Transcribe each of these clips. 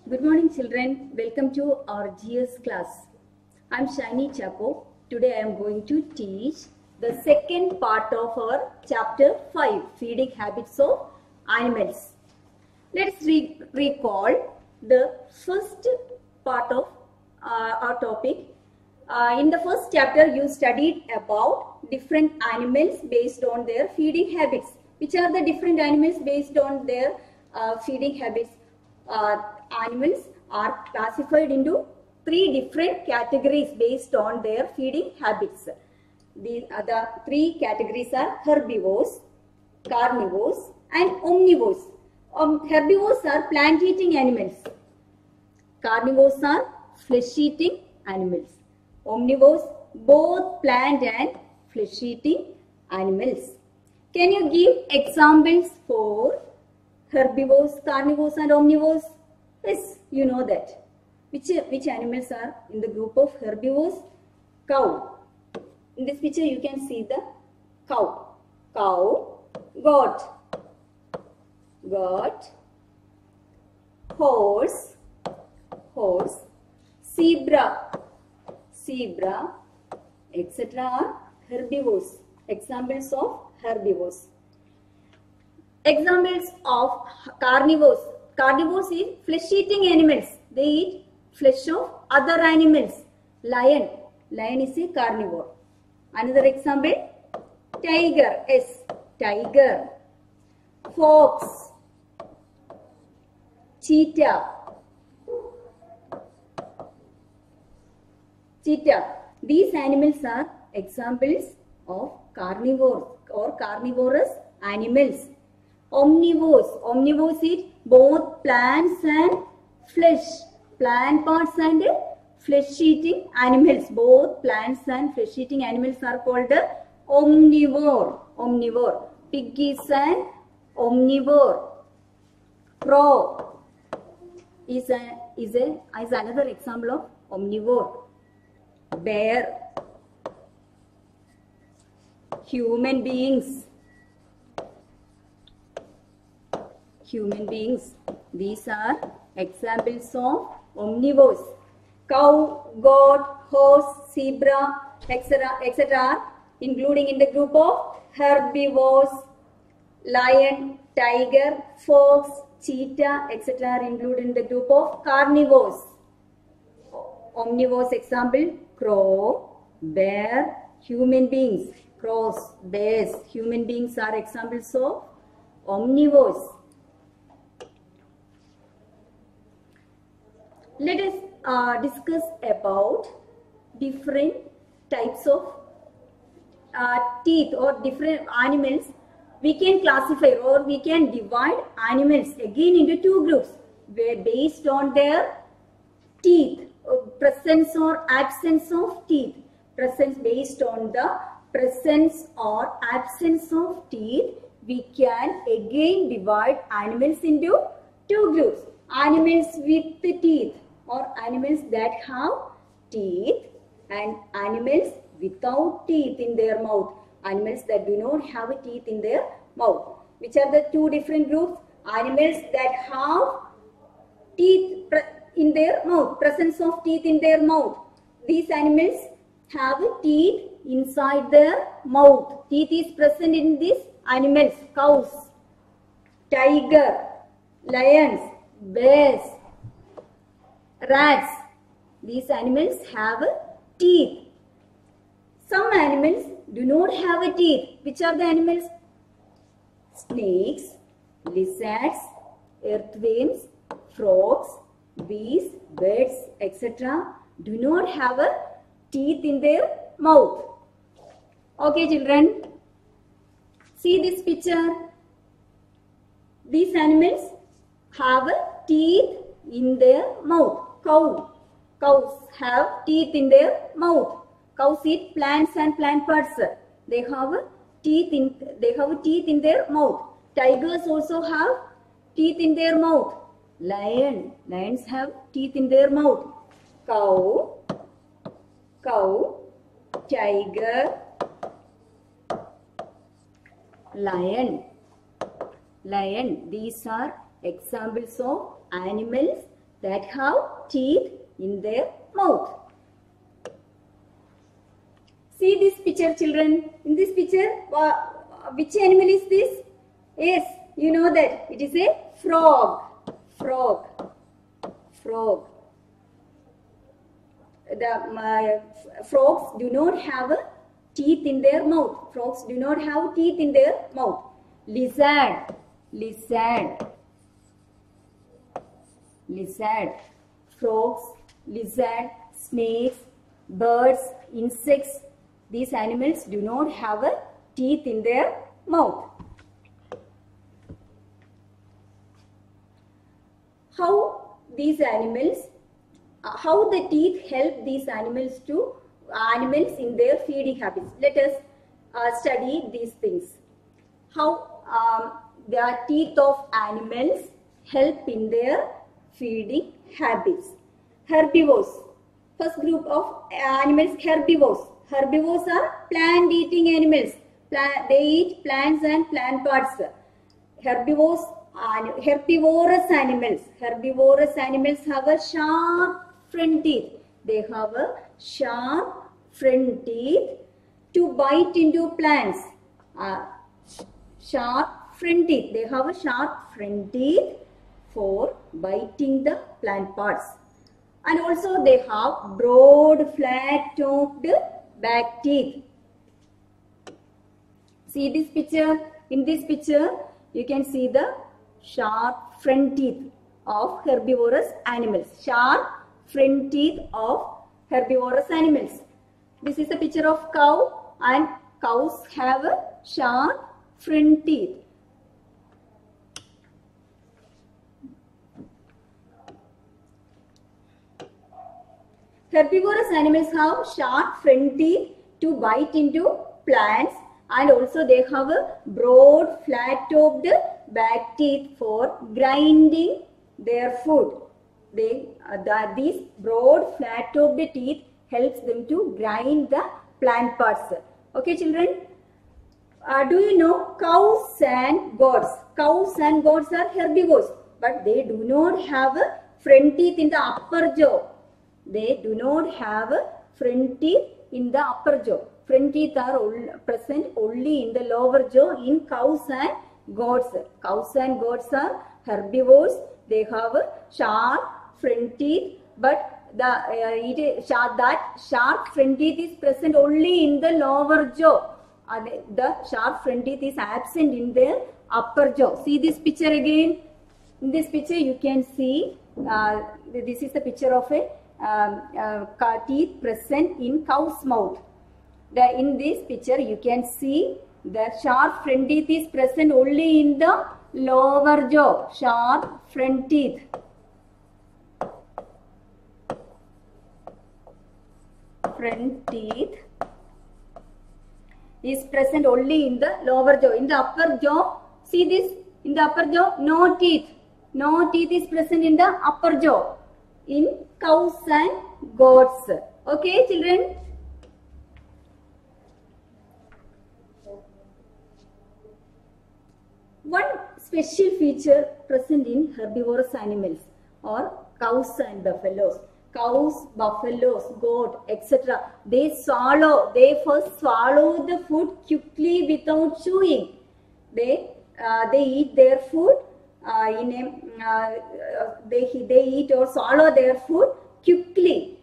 Good morning children, welcome to our GS class. I am Shiny Chapo. Today I am going to teach the second part of our chapter 5, Feeding Habits of Animals. Let's recall the first part of our topic. In the first chapter you studied about different animals based on their feeding habits. Which are the different animals based on their feeding habits? Animals are classified into 3 different categories based on their feeding habits. The 3 categories are herbivores, carnivores and omnivores. Herbivores are plant-eating animals. Carnivores are flesh-eating animals. Omnivores, both plant and flesh-eating animals. Can you give examples for herbivores, carnivores and omnivores? Yes, you know that. Which animals are in the group of herbivores? Cow. In this picture you can see the cow. Cow, goat, horse, zebra, etc. are herbivores. Examples of herbivores. Examples of carnivores. Carnivores is flesh-eating animals. They eat flesh of other animals. Lion. Lion is a carnivore. Another example, tiger. Yes, tiger. Fox. Cheetah. These animals are examples of carnivores or carnivorous animals. Omnivores eat both plants and flesh. Plant parts and flesh-eating animals. Both plants and flesh-eating animals are called omnivore. Pig is an omnivore. Crow is another example of omnivore. Bear. Human beings. These are examples of omnivores. Cow, goat, horse, zebra, etc. are including in the group of herbivores. Lion, tiger, fox, cheetah, etc. are included in the group of carnivores. Omnivores example, crow, bear, human beings. Crows, bears, human beings are examples of omnivores. Let us discuss about different types of teeth or different animals. We can classify or we can divide animals again into 2 groups where based on their teeth, presence or absence of teeth. Based on the presence or absence of teeth, we can again divide animals into 2 groups. Animals with teeth or animals that have teeth and animals without teeth in their mouth. Animals that do not have teeth in their mouth. Which are the 2 different groups? Animals that have teeth in their mouth, presence of teeth in their mouth. These animals have teeth inside their mouth. Teeth is present in these animals. Cows, tiger, lions, bears, rats. These animals have teeth. Some animals do not have teeth. Which are the animals? Snakes, lizards, earthworms, frogs, bees, birds, etc. do not have teeth in their mouth. Okay children, see this picture. These animals have teeth in their mouth. Cows have teeth in their mouth. Cows eat plants and plant parts. They have teeth in their mouth. Tigers also have teeth in their mouth. Lions have teeth in their mouth. Cow, tiger, lion. These are examples of animals that have teeth in their mouth. See this picture, children. In this picture, which animal is this? Yes, you know that it is a frog. Frog. The frogs do not have teeth in their mouth. Frogs do not have teeth in their mouth. Lizard. Frogs, lizard, snakes, birds, insects. These animals do not have teeth in their mouth. How the teeth help these animals in their feeding habits. Let us study these things. How the teeth of animals help in their feeding habits. Herbivores. First group of animals, herbivores. Herbivores are plant-eating animals. They eat plants and plant parts. Herbivores and herbivorous animals. Herbivorous animals have a sharp front teeth. They have a sharp front teeth to bite into plants. Sharp front teeth. They have a sharp front teeth for biting the plant parts. And also they have broad, flat-topped back teeth. See this picture? In this picture, you can see the sharp front teeth of herbivorous animals. Sharp front teeth of herbivorous animals. This is a picture of cow, and cows have a sharp front teeth. Herbivorous animals have sharp front teeth to bite into plants, and also they have a broad, flat-topped back teeth for grinding their food. These broad, flat-topped teeth helps them to grind the plant parts. Okay, children? Do you know cows and goats? Cows and goats are herbivores, but they do not have front teeth in the upper jaw. They do not have front teeth in the upper jaw. Front teeth are present only in the lower jaw in cows and goats. Cows and goats are herbivores. They have sharp front teeth, but that sharp front teeth is present only in the lower jaw. The sharp front teeth is absent in their upper jaw. See this picture again. In this picture you can see, this is the picture of a teeth present in cow's mouth. In this picture you can see the sharp front teeth is present only in the lower jaw. Sharp front teeth. Front teeth is present only in the lower jaw. In the upper jaw, see this, in the upper jaw, no teeth. No teeth is present in the upper jaw in cows and goats. Okay, children? One special feature present in herbivorous animals are cows and buffaloes. Cows, buffaloes, goat, etc. They first swallow the food quickly without chewing. They eat their food they eat or swallow their food quickly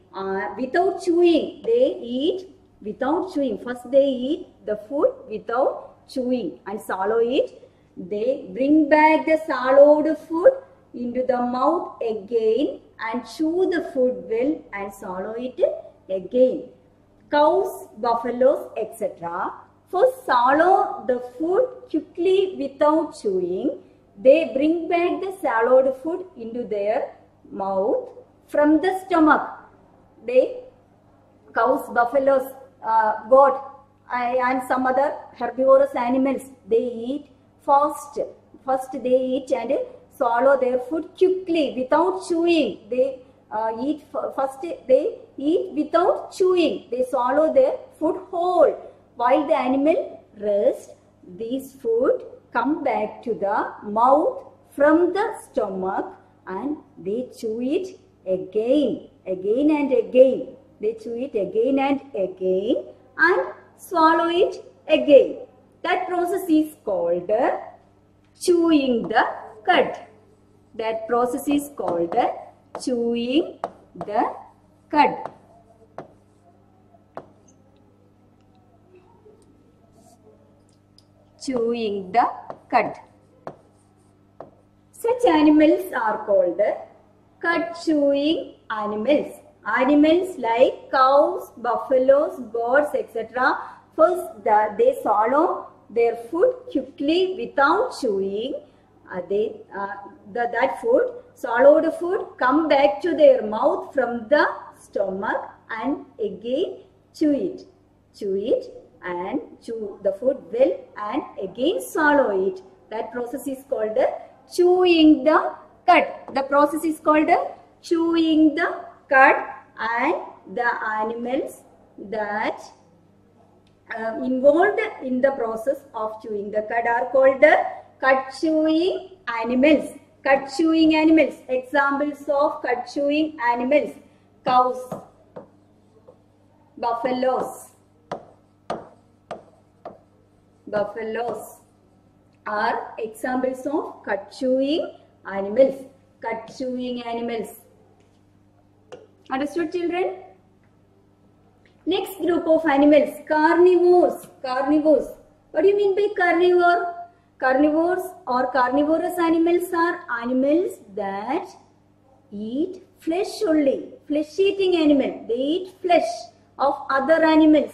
without chewing. They eat without chewing. First they eat the food without chewing and swallow it. They bring back the swallowed food into the mouth again and chew the food well and swallow it again. Cows, buffaloes, etc. first swallow the food quickly without chewing. They bring back the swallowed food into their mouth from the stomach. Cows, buffaloes, goat and some other herbivorous animals, they eat fast. First they eat and swallow their food quickly without chewing. They eat without chewing. They swallow their food whole. While the animal rests, these food come back to the mouth from the stomach and they chew it again and again. They chew it again and swallow it again. That process is called chewing the cud. That process is called chewing the cud. Chewing the cud. Such animals are called cud chewing animals. Animals like cows, buffaloes, goats, etc. First, they swallow their food quickly without chewing. That food, swallowed food, come back to their mouth from the stomach and again chew it and chew the food well and again swallow it. That process is called chewing the cud. The process is called chewing the cud, and the animals that involved in the process of chewing the cud are called cud chewing animals. Cud chewing animals. Examples of cud chewing animals: cows, buffaloes. Buffaloes are examples of cud chewing animals. Cud chewing animals. Understood, children? Next group of animals, carnivores. Carnivores. What do you mean by carnivore? Carnivores or carnivorous animals are animals that eat flesh only. Flesh-eating animal. They eat flesh of other animals.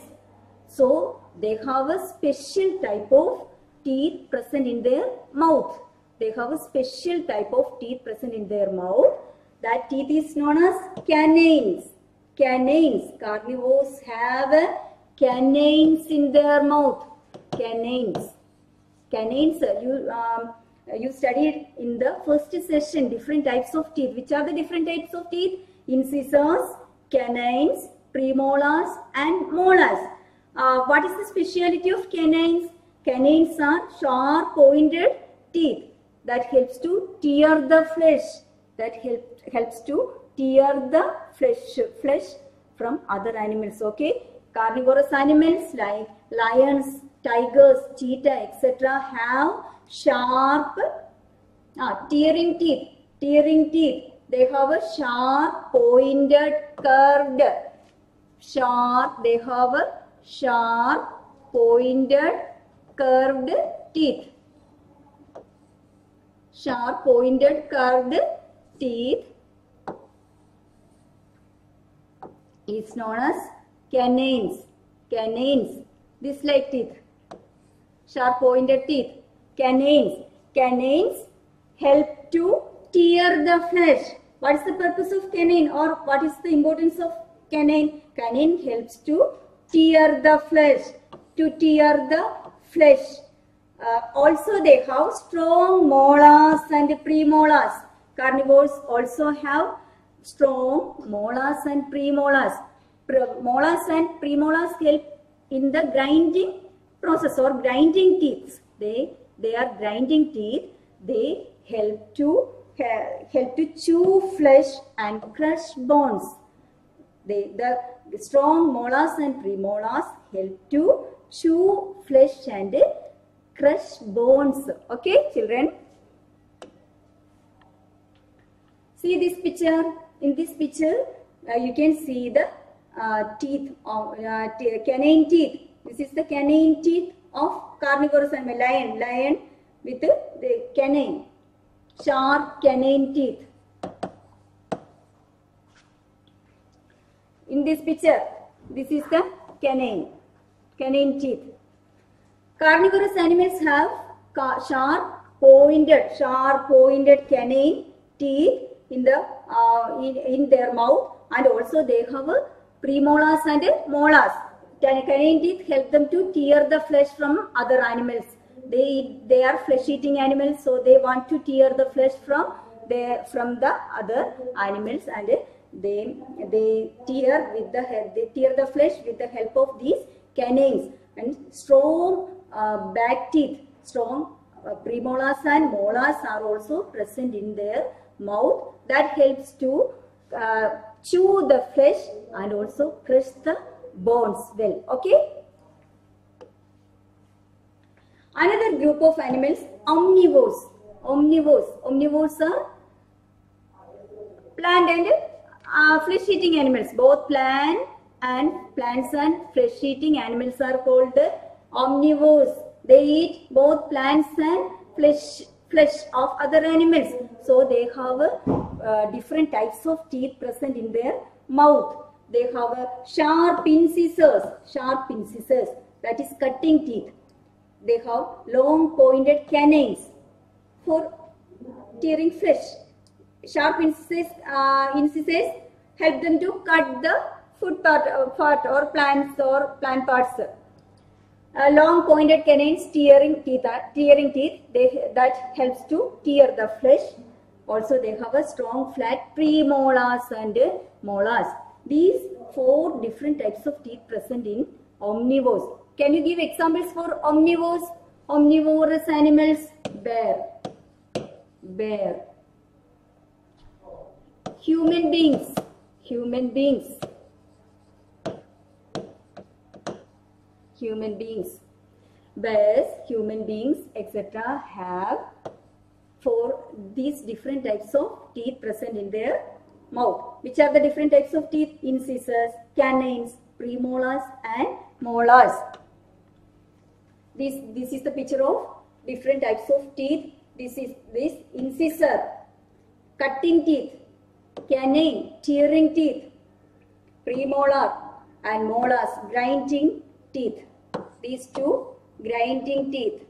So, they have a special type of teeth present in their mouth. They have a special type of teeth present in their mouth. That teeth is known as canines. Canines. Carnivores have canines in their mouth. Canines. Canines. You studied in the first session different types of teeth. Which are the different types of teeth? Incisors, canines, premolars, and molars. What is the speciality of canines? Canines are sharp pointed teeth that helps to tear the flesh. That helps to tear the flesh from other animals. Okay, carnivorous animals like lions, tigers, cheetah, etc. have sharp tearing teeth. Tearing teeth. They have a sharp, pointed, curved. They have a sharp, pointed, curved teeth. Sharp, pointed, curved teeth is known as canines. Canines. This like teeth. Sharp pointed teeth. Canines. Canines help to tear the flesh. What is the purpose of canine, or what is the importance of canine? Canine helps to tear the flesh. To tear the flesh. Also they have strong molars and premolars. Carnivores also have strong molars and premolars. Molars and premolars help in the grinding process or grinding teeth. They are grinding teeth. They help to chew flesh and crush bones. The strong molars and premolars help to chew flesh and crush bones. Okay, children? See this picture. In this picture, you can see the teeth of canine teeth. This is the canine teeth of carnivorous animal. Lion with the canine, sharp canine teeth. In this picture, this is the canine teeth. Carnivorous animals have sharp pointed canine teeth in their mouth, and also they have premolars and molars. Canine teeth help them to tear the flesh from other animals. They are flesh-eating animals, so they want to tear the flesh from the other animals, and they tear the flesh with the help of these canines. And strong back teeth, strong premolars and molars are also present in their mouth that helps to chew the flesh and also crush the bones well. Okay. Another group of animals, omnivores. Omnivores are plant and flesh-eating animals. Both plants and flesh-eating animals are called omnivores. They eat both plants and flesh of other animals. So they have different types of teeth present in their mouth. They have sharp incisors, that is cutting teeth. They have long pointed canines for tearing flesh. Sharp incisors help them to cut the food part or plants or plant parts. Long pointed canines, tearing teeth, that helps to tear the flesh. Also, they have a strong flat premolars and molars. These 4 different types of teeth present in omnivores. Can you give examples for omnivores? Omnivorous animals, bear. Human beings. Bears, human beings, etc. have 4 these different types of teeth present in their mouth. Which are the different types of teeth? Incisors, canines, premolars and molars. This is the picture of different types of teeth. This incisor, cutting teeth, canine, tearing teeth, premolar and molars, grinding teeth. These 2 grinding teeth.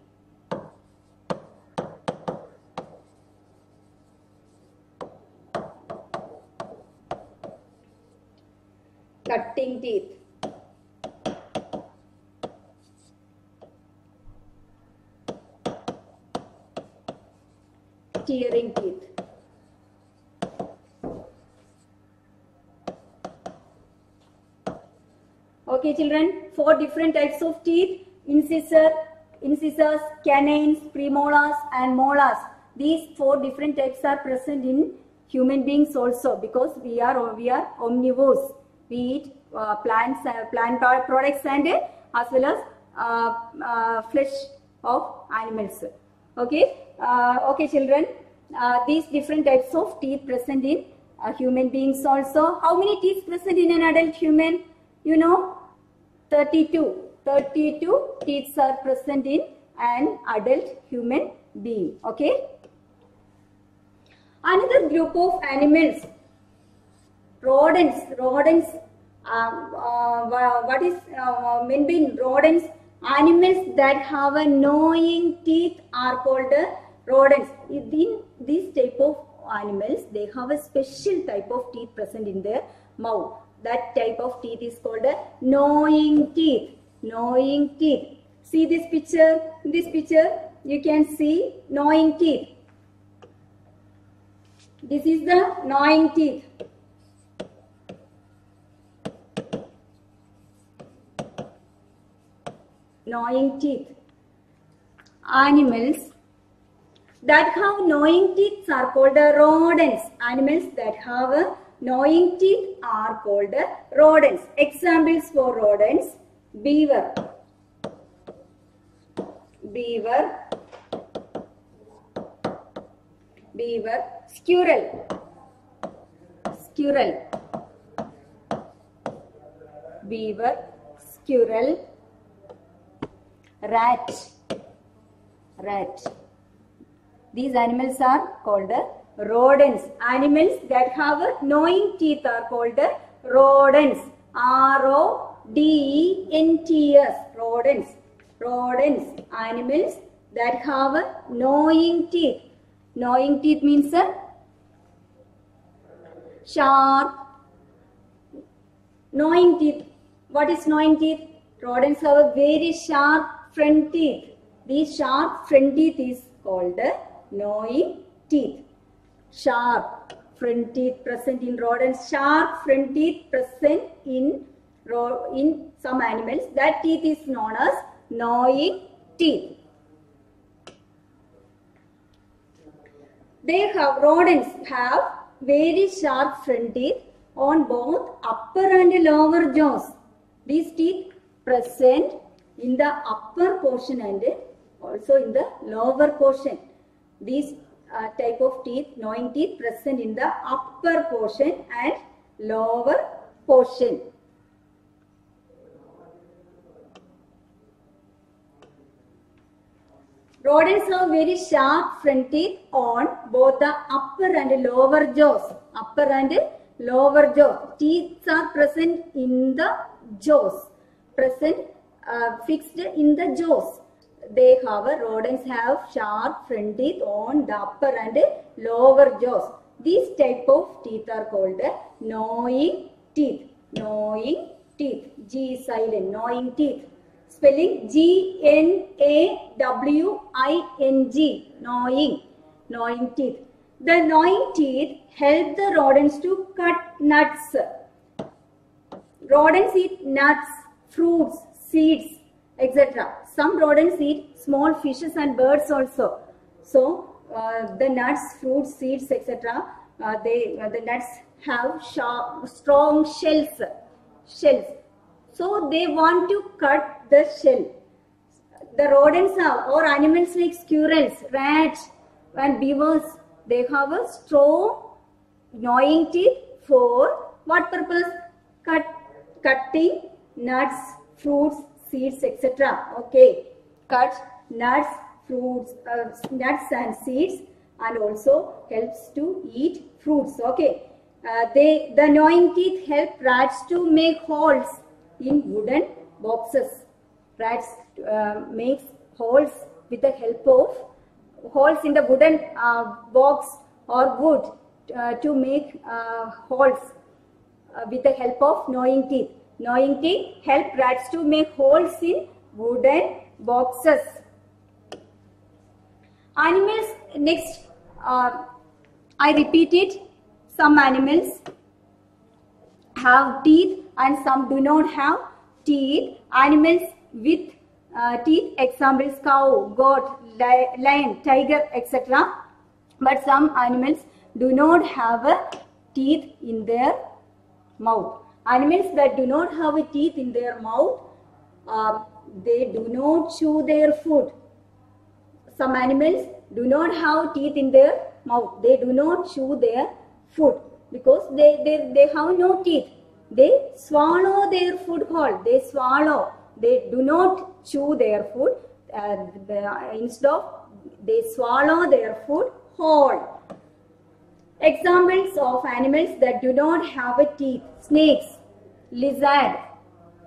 Cutting teeth. Tearing teeth. Okay children, 4 different types of teeth: incisors, canines, premolars and molars. These 4 different types are present in human beings also, because we are omnivores. We eat plant products and as well as flesh of animals. Okay. Okay children, these different types of teeth present in human beings also. How many teeth present in an adult human? You know, 32 teeth are present in an adult human being. Okay. Another group of animals, rodents. What is meant by rodents? Animals that have a gnawing teeth are called rodents. In this type of animals, they have a special type of teeth present in their mouth. That type of teeth is called gnawing teeth. See this picture. In this picture, you can see gnawing teeth. This is the gnawing teeth. Gnawing teeth. Animals that have gnawing teeth are called rodents. Animals that have gnawing teeth are called rodents. Examples for rodents: beaver, squirrel, beaver, squirrel, rat. These animals are called rodents. Animals that have gnawing teeth are called rodents. R-O-D-E-N-T-S. Rodents. Animals that have gnawing teeth. Gnawing teeth means sharp. Gnawing teeth. What is gnawing teeth? Rodents have a very sharp front teeth. These sharp front teeth is called gnawing teeth. Sharp front teeth present in rodents. Sharp front teeth present in some animals. That teeth is known as gnawing teeth. Rodents have very sharp front teeth on both upper and lower jaws. These teeth present in the upper portion and also in the lower portion. These type of teeth, gnawing teeth, present in the upper portion and lower portion. Rodents have very sharp front teeth on both the upper and lower jaws. Upper and lower jaws. Teeth are present in the jaws. Fixed in the jaws. Rodents have sharp front teeth on the upper and lower jaws. These type of teeth are called gnawing teeth. Gnawing teeth. G is silent. Gnawing teeth. Spelling G-N-A-W-I-N-G. Gnawing. Gnawing teeth. The gnawing teeth help the rodents to cut nuts. Rodents eat nuts, fruits, seeds, etc. Some rodents eat small fishes and birds also. So, the nuts, fruits, seeds, etc. The nuts have sharp, strong shells. So, they want to cut the shell. The rodents have, or animals like squirrels, rats and beavers, they have a strong gnawing teeth for what purpose? Cutting nuts, fruits, seeds, etc. Okay, cut nuts, fruits, nuts and seeds, and also helps to eat fruits. Okay, the gnawing teeth help rats to make holes in wooden boxes. Rats makes holes with the help of holes in the wooden box or wood to make holes with the help of gnawing teeth. Gnawing teeth help rats to make holes in wooden boxes. Animals, next, I repeat it. Some animals have teeth and some do not have teeth. Animals with teeth, examples cow, goat, lion, tiger, etc. But some animals do not have teeth in their mouth. Animals that do not have teeth in their mouth, they do not chew their food. Some animals do not have teeth in their mouth. They do not chew their food because they have no teeth. They swallow their food whole. They swallow. They do not chew their food. Instead of, they swallow their food whole. Examples of animals that do not have teeth: snakes, lizard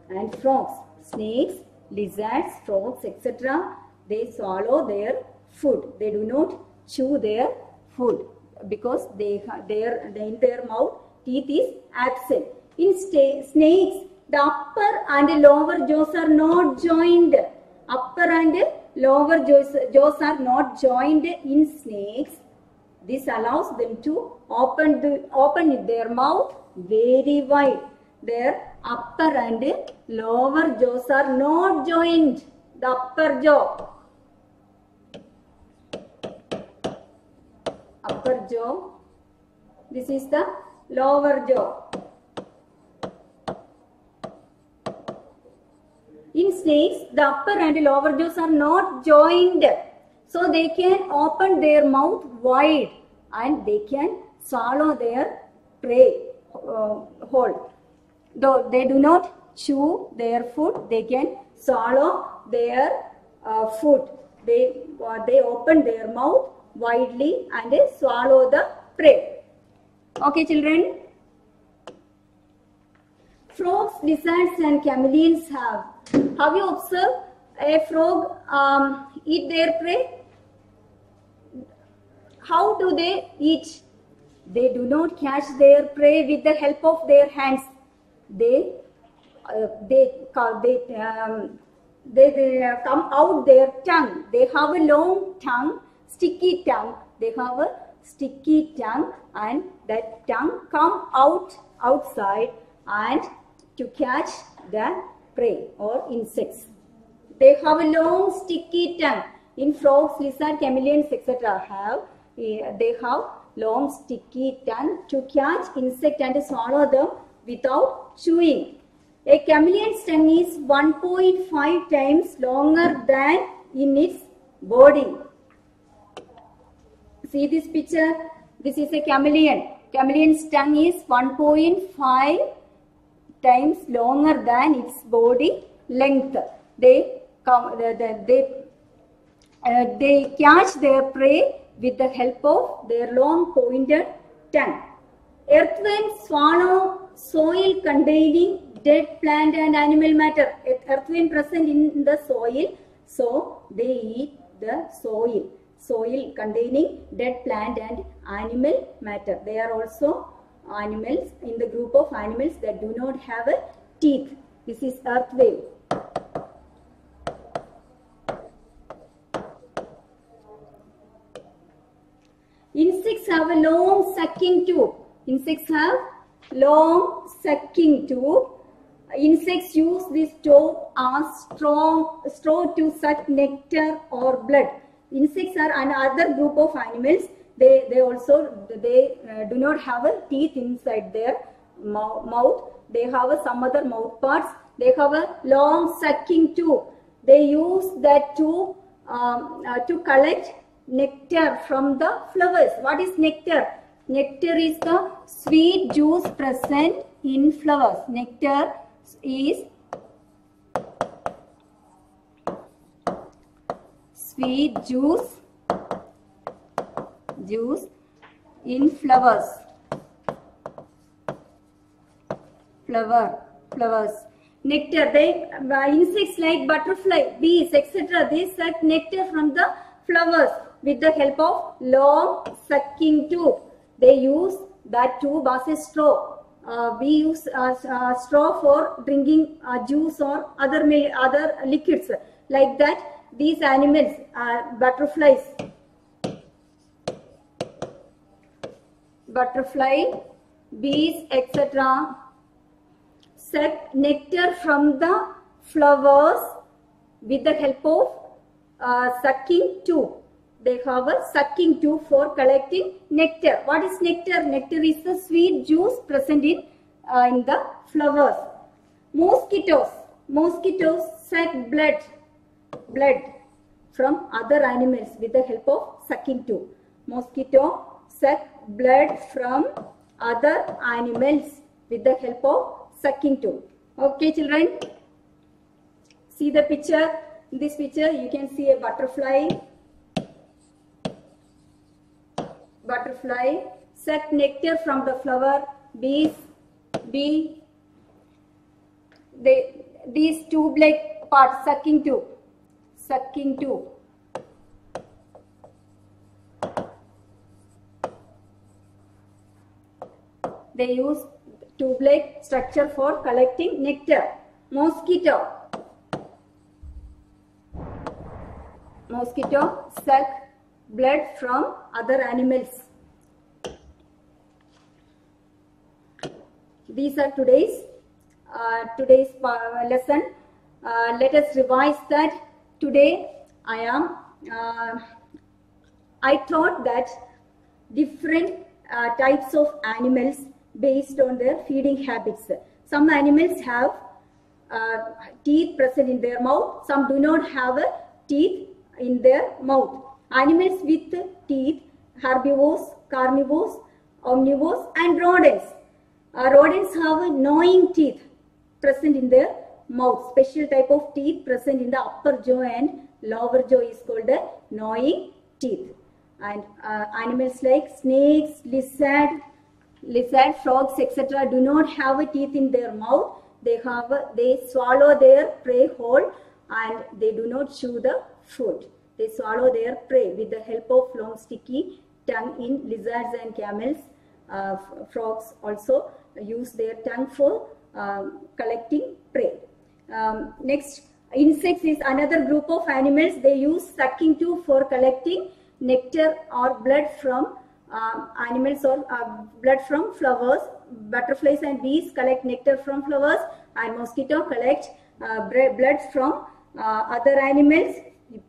and frogs. Snakes, lizards, frogs, etc. They swallow their food. They do not chew their food because in their mouth teeth is absent. In snakes, the upper and lower jaws are not joined. Upper and lower jaws are not joined in snakes. This allows them to open their mouth very wide. Their upper and lower jaws are not joined. The upper jaw. Upper jaw. This is the lower jaw. In snakes, the upper and lower jaws are not joined. So they can open their mouth wide and they can swallow their prey whole. Though they do not chew their food, they can swallow their food. They open their mouth widely and they swallow the prey. Okay, children. Frogs, lizards and chameleons have you observed a frog eat their prey? How do they eat? They do not catch their prey with the help of their hands. They come out their tongue. They have a long tongue, sticky tongue. They have a sticky tongue, and that tongue come outside and to catch the prey or insects. They have a long sticky tongue. In frogs, lizards, chameleons, etc. have They have long sticky tongue to catch insect and swallow them without chewing. A chameleon's tongue is 1.5 times longer than in its body. See this picture. This is a chameleon. Chameleon's tongue is 1.5 times longer than its body length. They catch their prey with the help of their long pointed tongue. Earthworms swallow soil containing dead plant and animal matter. Earthworm present in the soil, so they eat the soil containing dead plant and animal matter. They are also animals in the group of animals that do not have a teeth. This is earthworm. Insects have a long sucking tube. Insects have long sucking tube. Insects use this tube as straw to suck nectar or blood. Insects are another group of animals. They do not have a teeth inside their mouth. They have some other mouth parts. They have a long sucking tube. They use that tube to collect nectar from the flowers. What is nectar? Nectar is the sweet juice present in flowers. Nectar is sweet juice in flowers. Flowers. Nectar. Insects like butterfly, bees, etc. They suck nectar from the flowers with the help of long sucking tube. They use that tube as a straw. We use straw for drinking juice or other liquids. Like that, these animals, butterfly, bees, etc. suck nectar from the flowers with the help of sucking tube. They have a sucking tube for collecting nectar. What is nectar? Nectar is the sweet juice present in the flowers. Mosquitoes suck blood from other animals with the help of sucking tube. Mosquito suck blood from other animals with the help of sucking tube. Okay, children. See the picture. In this picture, you can see a butterfly. Butterfly suck nectar from the flower. These tube-like parts, sucking tube. They use tube-like structure for collecting nectar. Mosquito suck blood from other animals. These are today's lesson. Let us revise that. Today I taught that different types of animals based on their feeding habits. Some animals have teeth present in their mouth. Some do not have teeth in their mouth. Animals with teeth: herbivores, carnivores, omnivores, and rodents. Rodents have gnawing teeth present in their mouth. Special type of teeth present in the upper jaw and lower jaw is called the gnawing teeth. And animals like snakes, lizard, frogs, etc. do not have teeth in their mouth. They swallow their prey whole and they do not chew the food. They swallow their prey with the help of long sticky tongue in lizards and camels. Frogs also use their tongue for collecting prey. Next, insects is another group of animals. They use sucking tube for collecting nectar or blood from animals or blood from flowers. Butterflies and bees collect nectar from flowers, and mosquito collect blood from other animals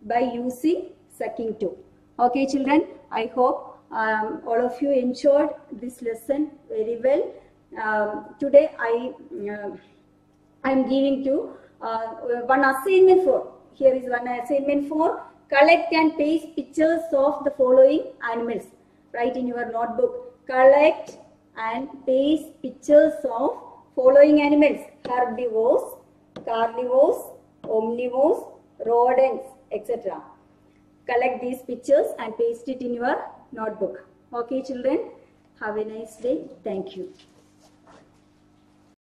by using sucking tube. Okay, children, I hope all of you enjoyed this lesson very well. Today I am giving you one assignment for. Here is one assignment for collect and paste pictures of the following animals. Write in your notebook. Collect and paste pictures of following animals: herbivores, carnivores, omnivores, rodents, etc. Collect these pictures and paste it in your notebook. Okay, children. Have a nice day. Thank you.